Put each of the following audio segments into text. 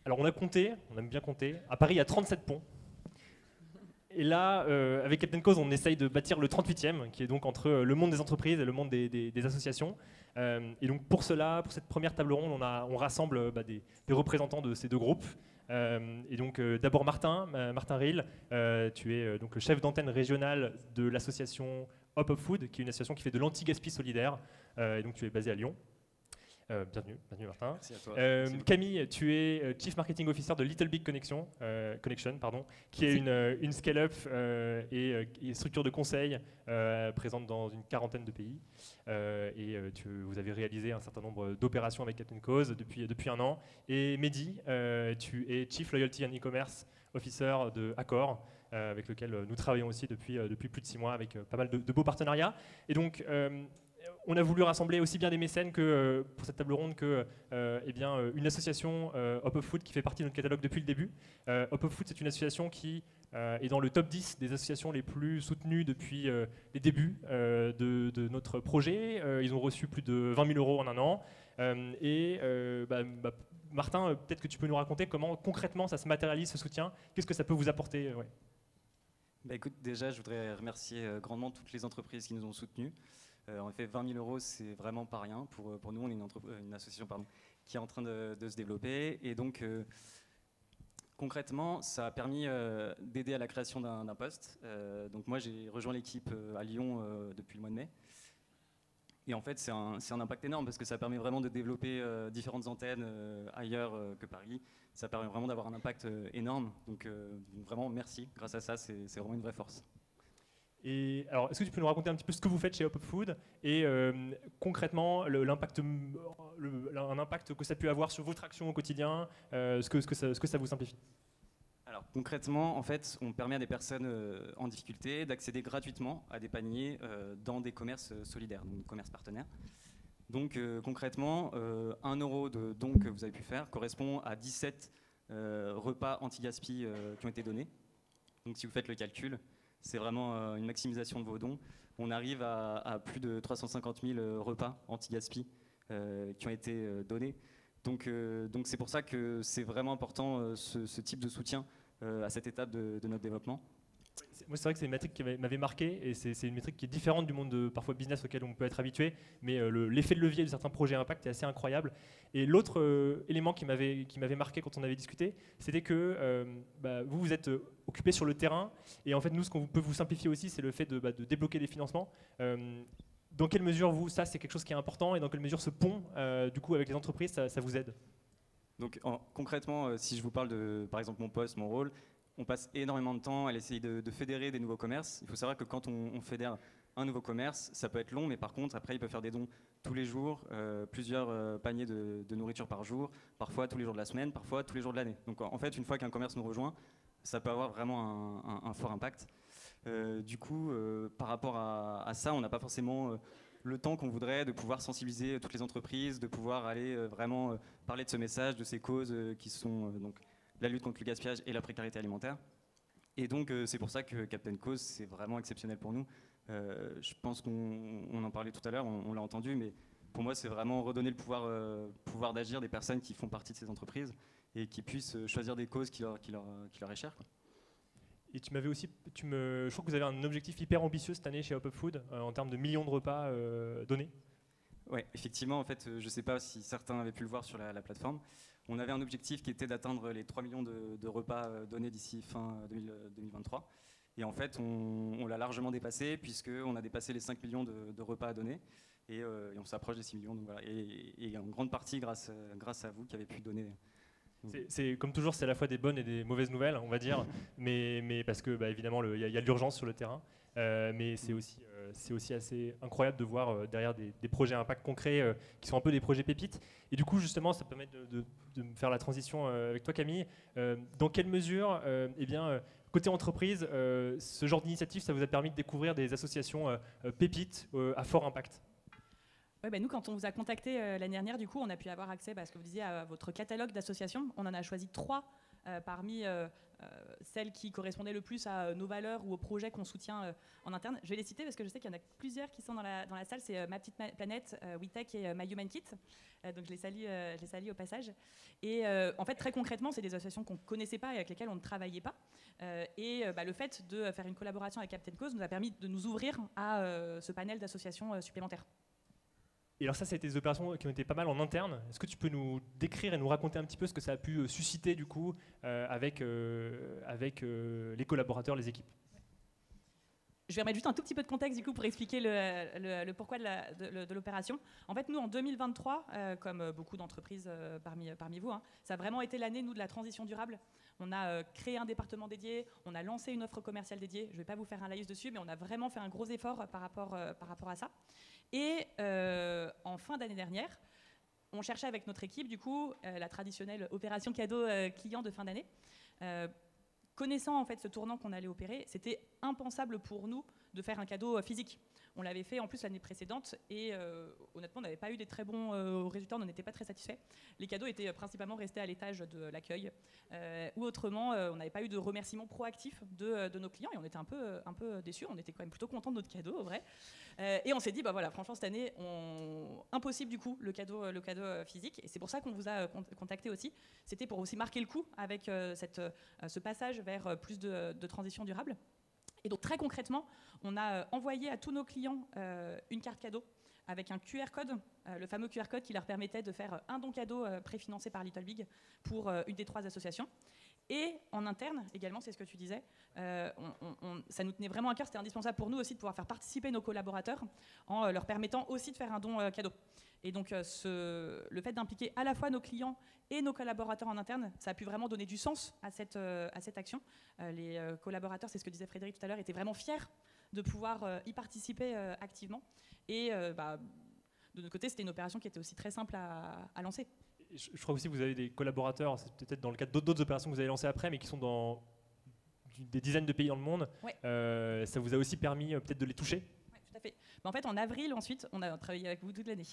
Alors on a compté, on aime bien compter. À Paris, il y a 37 ponts. Et là, avec Captain Cause, on essaye de bâtir le 38e, qui est donc entre le monde des entreprises et le monde des associations. Et donc pour cela, pour cette première table ronde, on rassemble des représentants de ces deux groupes. Et donc d'abord Martin Ril, tu es donc le chef d'antenne régionale de l'association Hop of Food, qui est une association qui fait de l'anti-gaspi solidaire. Et donc tu es basé à Lyon. Bienvenue Martin. Merci à toi. Camille, tu es Chief Marketing Officer de Little Big Connection, qui est une scale-up et structure de conseil présente dans une quarantaine de pays. Vous avez réalisé un certain nombre d'opérations avec Captain Cause depuis un an. Et Mehdi, tu es Chief Loyalty and E-Commerce Officer de Accor, avec lequel nous travaillons aussi depuis plus de 6 mois avec pas mal de beaux partenariats. Et donc, on a voulu rassembler aussi bien des mécènes que pour cette table ronde que une association Hop of Food qui fait partie de notre catalogue depuis le début. Hop of Food, c'est une association qui est dans le top 10 des associations les plus soutenues depuis les débuts de notre projet. Ils ont reçu plus de 20 000 € en un an. Martin, peut-être que tu peux nous raconter comment concrètement ça se matérialise, ce soutien. Qu'est-ce que ça peut vous apporter Écoute, déjà, je voudrais remercier grandement toutes les entreprises qui nous ont soutenus. En effet, 20 000 €, c'est vraiment pas rien. Pour nous, on est une association qui est en train de se développer. Et donc, concrètement, ça a permis d'aider à la création d'un poste. Donc moi, j'ai rejoint l'équipe à Lyon depuis le mois de mai. Et en fait, c'est un impact énorme parce que ça permet vraiment de développer différentes antennes ailleurs que Paris. Ça permet vraiment d'avoir un impact énorme. Donc vraiment, merci. Grâce à ça, c'est vraiment une vraie force. Et alors, est-ce que tu peux nous raconter un petit peu ce que vous faites chez Hop of Food et concrètement un impact que ça a pu avoir sur votre action au quotidien, ce que ça vous simplifie? Alors concrètement, en fait, on permet à des personnes en difficulté d'accéder gratuitement à des paniers dans des commerces solidaires, donc des commerces partenaires. Donc concrètement, 1 € de don que vous avez pu faire correspond à 17 repas anti-gaspi qui ont été donnés. Donc si vous faites le calcul, c'est vraiment une maximisation de vos dons. On arrive à plus de 350 000 repas anti-gaspi qui ont été donnés. Donc c'est pour ça que c'est vraiment important ce type de soutien à cette étape de notre développement. Moi, c'est vrai que c'est une métrique qui m'avait marqué et c'est une métrique qui est différente du monde parfois business auquel on peut être habitué, mais l'effet de levier de certains projets impact est assez incroyable. Et l'autre élément qui m'avait marqué quand on avait discuté, c'était que vous êtes occupé sur le terrain et en fait nous, ce qu'on peut vous simplifier aussi, c'est le fait de débloquer des financements. Dans quelle mesure ça c'est quelque chose qui est important et dans quelle mesure ce pont du coup avec les entreprises ça vous aide? Donc concrètement, si je vous parle de par exemple mon poste, mon rôle, on passe énormément de temps à essayer de fédérer des nouveaux commerces. Il faut savoir que quand on fédère un nouveau commerce, ça peut être long, mais par contre, après, il peut faire des dons tous les jours, plusieurs paniers de nourriture par jour, parfois tous les jours de la semaine, parfois tous les jours de l'année. Donc en fait, une fois qu'un commerce nous rejoint, ça peut avoir vraiment un fort impact. Du coup, par rapport à ça, on n'a pas forcément le temps qu'on voudrait de pouvoir sensibiliser toutes les entreprises, de pouvoir aller vraiment parler de ce message, de ces causes qui sont donc la lutte contre le gaspillage et la précarité alimentaire. Et donc c'est pour ça que Captain Cause, c'est vraiment exceptionnel pour nous. Je pense qu'on en parlait tout à l'heure, on l'a entendu, mais pour moi c'est vraiment redonner le pouvoir d'agir des personnes qui font partie de ces entreprises et qui puissent choisir des causes qui leur est chère, quoi. Et tu m'avais aussi, je crois que vous avez un objectif hyper ambitieux cette année chez Hop of Food en termes de millions de repas donnés. Oui, effectivement, en fait, je ne sais pas si certains avaient pu le voir sur la plateforme. On avait un objectif qui était d'atteindre les 3 millions de repas donnés d'ici fin 2023. Et en fait, on l'a largement dépassé puisqu'on a dépassé les 5 millions de repas à donner. Et on s'approche des 6 millions. Donc voilà. Et en grande partie grâce à vous qui avez pu donner. C'est comme toujours, c'est à la fois des bonnes et des mauvaises nouvelles, on va dire, mais parce que évidemment il y a de l'urgence sur le terrain, mais c'est aussi assez incroyable de voir derrière des projets à impact concret qui sont un peu des projets pépites. Et du coup justement, ça permet de me faire la transition avec toi Camille. Dans quelle mesure, côté entreprise, ce genre d'initiative, ça vous a permis de découvrir des associations pépites à fort impact? Ouais, nous, quand on vous a contacté l'année dernière, du coup, on a pu avoir accès, ce que vous disiez, à votre catalogue d'associations. On en a choisi 3 parmi celles qui correspondaient le plus à nos valeurs ou aux projets qu'on soutient en interne. Je vais les citer parce que je sais qu'il y en a plusieurs qui sont dans la salle. C'est Ma Petite Planète, WeTech et My Human Kit. Donc je les salue au passage. Et en fait, très concrètement, c'est des associations qu'on ne connaissait pas et avec lesquelles on ne travaillait pas. Le fait de faire une collaboration avec Captain Cause nous a permis de nous ouvrir à ce panel d'associations supplémentaires. Et alors ça, c'était des opérations qui ont été pas mal en interne. Est-ce que tu peux nous décrire et nous raconter un petit peu ce que ça a pu susciter du coup avec les collaborateurs, les équipes? Je vais remettre juste un tout petit peu de contexte du coup pour expliquer le pourquoi de l'opération. En fait, nous, en 2023, comme beaucoup d'entreprises parmi vous, ça a vraiment été l'année, nous, de la transition durable. On a créé un département dédié, on a lancé une offre commerciale dédiée. Je ne vais pas vous faire un laïus dessus, mais on a vraiment fait un gros effort par rapport à ça. Et en fin d'année dernière, on cherchait avec notre équipe, du coup, la traditionnelle opération cadeau client de fin d'année. Connaissant en fait ce tournant qu'on allait opérer, c'était impensable pour nous de faire un cadeau physique. On l'avait fait en plus l'année précédente et honnêtement on n'avait pas eu des très bons résultats, on n'en était pas très satisfaits. Les cadeaux étaient principalement restés à l'étage de l'accueil ou autrement on n'avait pas eu de remerciements proactifs de nos clients et on était un peu déçus, on était quand même plutôt contents de notre cadeau au vrai. Et on s'est dit voilà, franchement cette année impossible du coup le cadeau physique et c'est pour ça qu'on vous a contacté aussi. C'était pour aussi marquer le coup avec ce passage vers plus de transition durable. Et donc très concrètement, on a envoyé à tous nos clients une carte cadeau avec un QR code, le fameux QR code qui leur permettait de faire un don cadeau préfinancé par Little Big pour une des 3 associations. Et en interne, également, c'est ce que tu disais, ça nous tenait vraiment à cœur, c'était indispensable pour nous aussi de pouvoir faire participer nos collaborateurs en leur permettant aussi de faire un don cadeau. Et donc le fait d'impliquer à la fois nos clients et nos collaborateurs en interne, ça a pu vraiment donner du sens à cette action. Les collaborateurs, c'est ce que disait Frédéric tout à l'heure, étaient vraiment fiers de pouvoir y participer activement. Et de notre côté, c'était une opération qui était aussi très simple à lancer. Je crois aussi que vous avez des collaborateurs, c'est peut-être dans le cadre d'autres opérations que vous avez lancées après, mais qui sont dans des dizaines de pays dans le monde. Ouais. Ça vous a aussi permis peut-être de les toucher? Tout à fait. En fait, en avril, ensuite, on a travaillé avec vous toute l'année.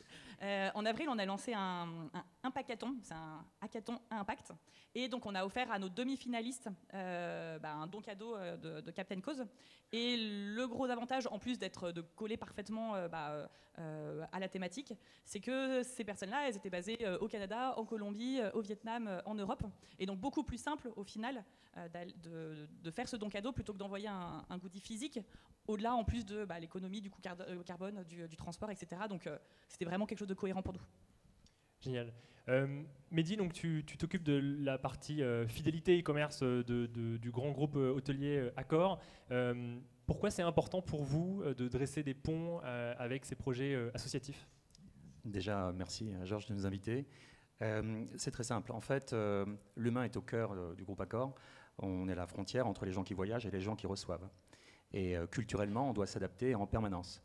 En avril, on a lancé un hackathon, c'est un hackathon à impact. Et donc, on a offert à nos demi-finalistes un don cadeau de Captain Cause. Et le gros avantage, en plus de coller parfaitement à la thématique, c'est que ces personnes-là, elles étaient basées au Canada, en Colombie, au Vietnam, en Europe. Et donc, beaucoup plus simple, au final, de faire ce don cadeau plutôt que d'envoyer un goodie physique, au-delà, en plus de l'économie du coût carbone, du transport, etc. Donc, c'était vraiment quelque chose de cohérent pour nous. Génial. Mehdi, donc tu t'occupes de la partie fidélité e-commerce du grand groupe hôtelier Accor. Pourquoi c'est important pour vous de dresser des ponts avec ces projets associatifs? Déjà, merci Georges de nous inviter. C'est très simple. En fait, l'humain est au cœur du groupe Accor. On est à la frontière entre les gens qui voyagent et les gens qui reçoivent. Et culturellement, on doit s'adapter en permanence.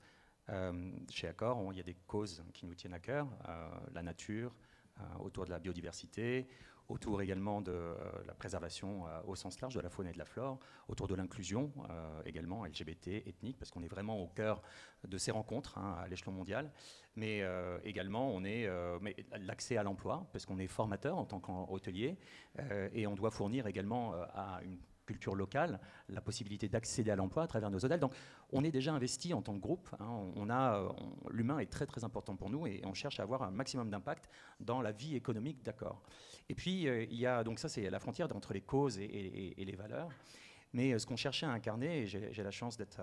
Chez Accor, il y a des causes qui nous tiennent à cœur, la nature, autour de la biodiversité, autour également de la préservation au sens large de la faune et de la flore, autour de l'inclusion également LGBT, ethnique, parce qu'on est vraiment au cœur de ces rencontres à l'échelon mondial. Mais également, on est l'accès à l'emploi, parce qu'on est formateur en tant qu'hôtelier, et on doit fournir également à une culture locale, la possibilité d'accéder à l'emploi à travers nos hôtels. Donc on est déjà investi en tant que groupe, l'humain est très très important pour nous et on cherche à avoir un maximum d'impact dans la vie économique d'Accor. Et puis il y a, donc ça c'est la frontière entre les causes et les valeurs. Mais ce qu'on cherchait à incarner, et j'ai la chance d'être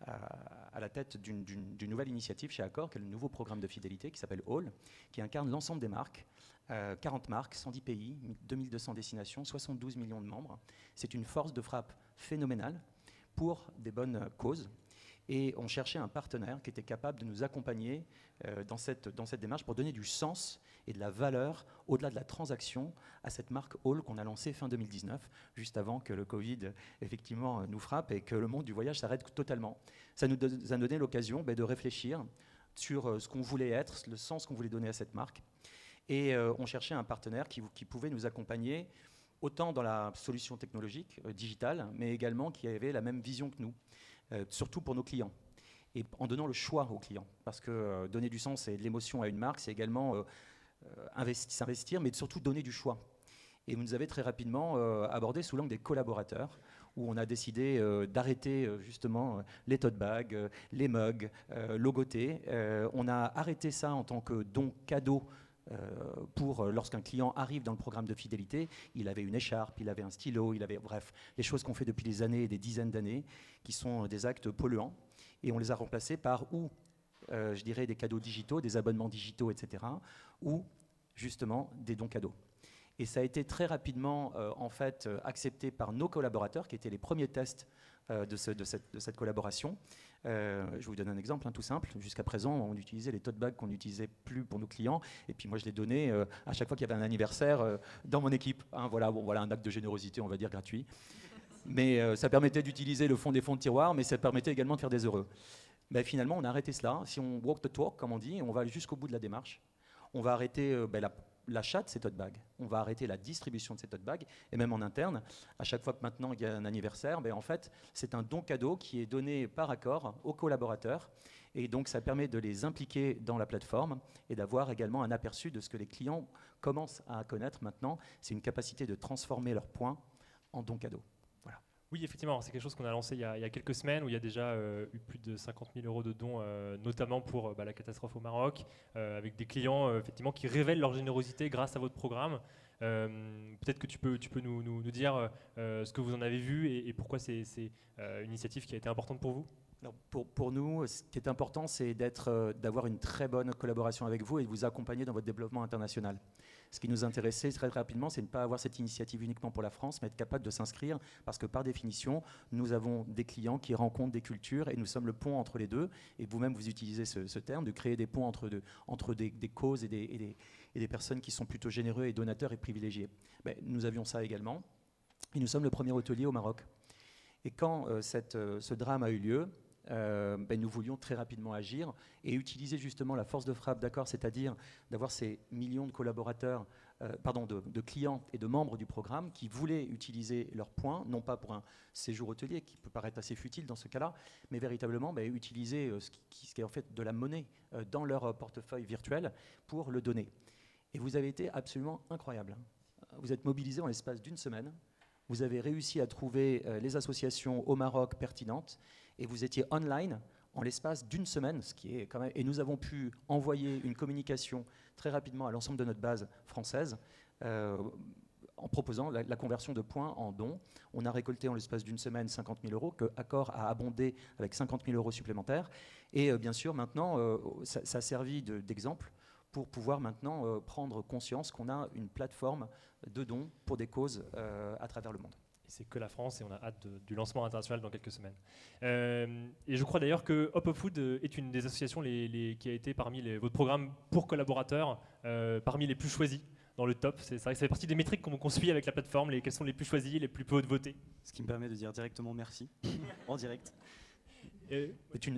à la tête d'une nouvelle initiative chez Accor, qui est le nouveau programme de fidélité qui s'appelle All, qui incarne l'ensemble des marques, 40 marques, 110 pays, 2200 destinations, 72 millions de membres. C'est une force de frappe phénoménale pour des bonnes causes. Et on cherchait un partenaire qui était capable de nous accompagner dans cette démarche pour donner du sens et de la valeur au-delà de la transaction à cette marque All qu'on a lancée fin 2019, juste avant que le Covid effectivement nous frappe et que le monde du voyage s'arrête totalement. Ça nous a donné l'occasion de réfléchir sur ce qu'on voulait être, le sens qu'on voulait donner à cette marque. Et on cherchait un partenaire qui pouvait nous accompagner autant dans la solution technologique, digitale, mais également qui avait la même vision que nous, surtout pour nos clients. et en donnant le choix aux clients. Parce que donner du sens et de l'émotion à une marque, c'est également s'investir, mais surtout donner du choix. Et vous nous avez très rapidement abordé sous l'angle des collaborateurs, où on a décidé d'arrêter justement les tote bags, les mugs, logotés. On a arrêté ça en tant que don cadeau pour lorsqu'un client arrive dans le programme de fidélité. Il avait une écharpe, il avait un stylo, il avait, bref, les choses qu'on fait depuis des années et des dizaines d'années, qui sont des actes polluants. Et on les a remplacés par je dirais, des cadeaux digitaux, des abonnements digitaux, etc., ou justement des dons cadeaux. Et ça a été très rapidement en fait accepté par nos collaborateurs, qui étaient les premiers tests de cette collaboration. Je vous donne un exemple tout simple. Jusqu'à présent, on utilisait les tote bags qu'on n'utilisait plus pour nos clients. Et puis moi, je les donnais à chaque fois qu'il y avait un anniversaire dans mon équipe. Voilà un acte de générosité, on va dire, gratuit. Mais ça permettait d'utiliser le fond des fonds de tiroir, mais ça permettait également de faire des heureux. Ben, finalement, on a arrêté cela. Si on walk the talk, comme on dit, on va aller jusqu'au bout de la démarche. On va arrêter l'achat de ces tote bags, on va arrêter la distribution de ces tote bags, et même en interne, à chaque fois que maintenant il y a un anniversaire, en fait, c'est un don cadeau qui est donné par accord aux collaborateurs, et donc ça permet de les impliquer dans la plateforme et d'avoir également un aperçu de ce que les clients commencent à connaître maintenant, c'est une capacité de transformer leurs points en don cadeau. Oui, effectivement, c'est quelque chose qu'on a lancé il y a quelques semaines, où il y a déjà eu plus de 50 000 € de dons, notamment pour la catastrophe au Maroc, avec des clients effectivement, qui révèlent leur générosité grâce à votre programme. Peut-être que tu peux nous dire ce que vous en avez vu et pourquoi c'est une initiative qui a été importante pour vous. Alors pour nous, ce qui est important, c'est d'avoir une très bonne collaboration avec vous et de vous accompagner dans votre développement international. Ce qui nous intéressait très rapidement, c'est de ne pas avoir cette initiative uniquement pour la France, mais être capable de s'inscrire, parce que par définition, nous avons des clients qui rencontrent des cultures et nous sommes le pont entre les deux. Et vous-même, vous utilisez ce terme, de créer des ponts entre des causes et des personnes qui sont plutôt généreux et donateurs et privilégiés. Ben, nous avions ça également. Et nous sommes le premier hôtelier au Maroc. Et quand ce drame a eu lieu, nous voulions très rapidement agir et utiliser justement la force de frappe d'accord, c'est-à-dire d'avoir ces millions de collaborateurs, de clients et de membres du programme qui voulaient utiliser leurs points, non pas pour un séjour hôtelier qui peut paraître assez futile dans ce cas-là, mais véritablement utiliser ce qui est en fait de la monnaie dans leur portefeuille virtuel pour le donner. Et vous avez été absolument incroyable. Vous êtes mobilisés en l'espace d'une semaine. Vous avez réussi à trouver les associations au Maroc pertinentes et vous étiez online en l'espace d'une semaine, ce qui est quand même. Et nous avons pu envoyer une communication très rapidement à l'ensemble de notre base française en proposant la conversion de points en dons. On a récolté en l'espace d'une semaine 50 000 €, que Accor a abondé avec 50 000 € supplémentaires. Et bien sûr, maintenant, ça a servi d'exemple pour pouvoir maintenant prendre conscience qu'on a une plateforme de dons pour des causes à travers le monde. C'est que la France et on a hâte du lancement international dans quelques semaines. Et je crois d'ailleurs que Hop Hop Food est une des associations qui a été parmi votre programme pour collaborateurs, parmi les plus choisis dans le top. C'est vrai que ça fait partie des métriques qu'on suit avec la plateforme, quels sont les plus choisis, les plus peu votés. Ce qui me permet de dire directement merci en direct.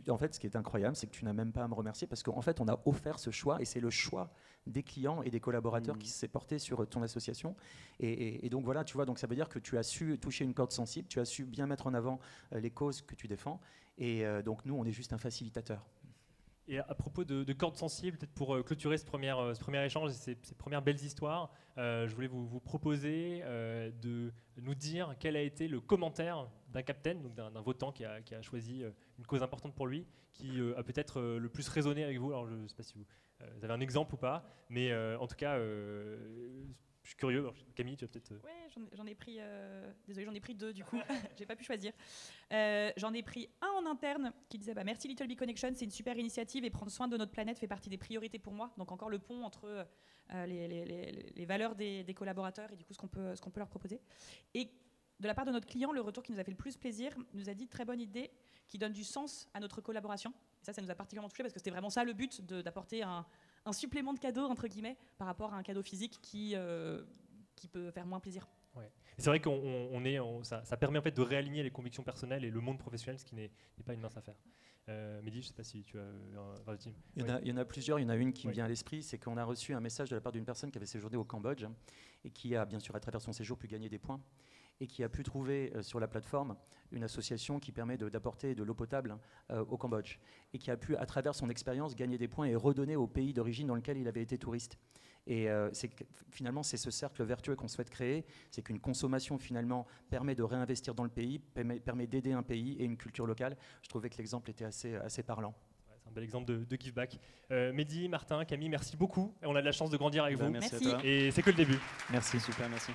En fait, ce qui est incroyable, c'est que tu n'as même pas à me remercier parce qu'en fait, on a offert ce choix et c'est le choix des clients et des collaborateurs qui s'est porté sur ton association. Et donc voilà, tu vois, donc ça veut dire que tu as su toucher une corde sensible, tu as su bien mettre en avant les causes que tu défends. Et donc nous, on est juste un facilitateur. Et à propos de cordes sensibles, peut-être pour clôturer ce premier échange et ces premières belles histoires, je voulais vous proposer de nous dire quel a été le commentaire d'un capitaine, donc d'un votant qui a choisi une cause importante pour lui, qui a peut-être le plus résonné avec vous. Alors je ne sais pas si vous avez un exemple ou pas, mais en tout cas, je suis curieux. Alors, Camille, tu vas peut-être... Oui, j'en ai pris... Désolée, j'en ai pris deux du coup, j'ai pas pu choisir. J'en ai pris un en interne qui disait merci Little Big Connection, c'est une super initiative et prendre soin de notre planète fait partie des priorités pour moi. Donc encore le pont entre les valeurs des collaborateurs et du coup ce qu'on peut leur proposer. Et de la part de notre client, le retour qui nous a fait le plus plaisir, nous a dit très bonne idée, qui donne du sens à notre collaboration. Et ça nous a particulièrement touché parce que c'était vraiment ça le but, d'apporter un supplément de cadeau entre guillemets par rapport à un cadeau physique qui peut faire moins plaisir. Ouais. C'est vrai que ça permet en fait de réaligner les convictions personnelles et le monde professionnel, ce qui n'est pas une mince affaire. Mehdi, je ne sais pas si tu as un team. Il y en a plusieurs. Il y en a une qui me vient à l'esprit, c'est qu'on a reçu un message de la part d'une personne qui avait séjourné au Cambodge et qui a bien sûr à travers son séjour pu gagner des points. et qui a pu trouver sur la plateforme une association qui permet d'apporter de l'eau potable au Cambodge et qui a pu, à travers son expérience, gagner des points et redonner au pays d'origine dans lequel il avait été touriste. Et finalement, c'est ce cercle vertueux qu'on souhaite créer, c'est qu'une consommation finalement permet de réinvestir dans le pays, permet d'aider un pays et une culture locale. Je trouvais que l'exemple était assez parlant. C'est un bel exemple de give back. Mehdi, Martin, Camille, merci beaucoup. On a de la chance de grandir avec vous. Merci à toi. Et c'est que le début. Merci. Super, merci.